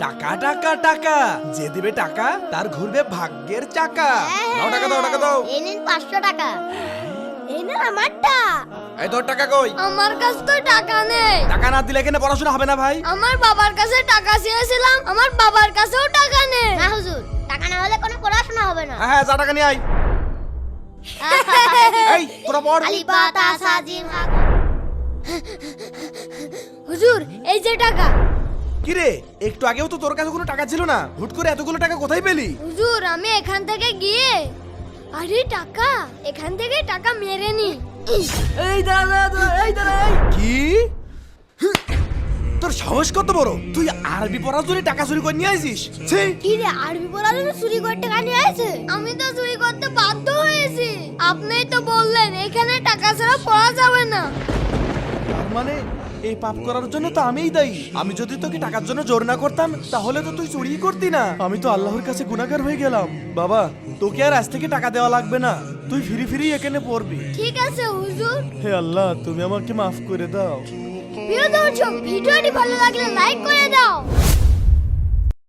টাকা টাকা টাকা, যে দিবে টাকা তার ঘুরবে ভাগ্যের চাকা। দাও টাকা দাও, টাকা দাও। এই নিন 500 টাকা। এই না আমারটা। এই তোর টাকা কই? আমার কাছে তো টাকা নেই। টাকা না দিলে এখানে পড়াশোনা হবে না ভাই। আমার বাবার কাছে টাকা চেয়েছিলাম, আমার বাবার কাছেও টাকা নেই। না হুজুর, টাকা না হলে কোনো পড়াশোনা হবে না। হ্যাঁ যা টাকা নিয়ে আয়। এই তোরা পড়। আলি পাতা সাজিম হুজুর এই যে টাকা। কি রে, একটু আগেও তো তোর কাছে কোনো টাকা ছিল না, হুট করে এতগুলো টাকা কোথায় পেলি? হুজুর আমি এখান থেকে গিয়ে, আরে টাকা, এখান থেকে টাকা মেরে নি। এই দাঁড়া এই দাঁড়া। কি? তোর সাহস কত বড়, তুই আরবি পড়ার জন্য টাকা চুরি করে নিয়ে আসিস? ছি! কি রে, আরবি পড়ার জন্য চুরি করে টাকা নিয়ে আসে? আমি তো চুরি করতে বাধ্য হয়েছি। আপনিই তো বললেন এখানে টাকা ছাড়া পড়া যাবে না। তার মানে এই পাপ করার জন্য তো আমিই দায়ী। আমি যদি তোকে টাকার জন্য জোর না করতাম তাহলে তো তুই চুরি করতি না। আমি তো আল্লাহর কাছে গুনাহগার হয়ে গেলাম। বাবা, তোকে আর আজ থেকে টাকা দেওয়া লাগবে না, তুই ফ্রি ফ্রি এখানে পড়বি। ঠিক আছে হুজুর। হে আল্লাহ, তুমি আমাকে মাফ করে দাও। প্রিয় দর্শক, ভিডিওটি ভালো লাগলে লাইক করে দাও।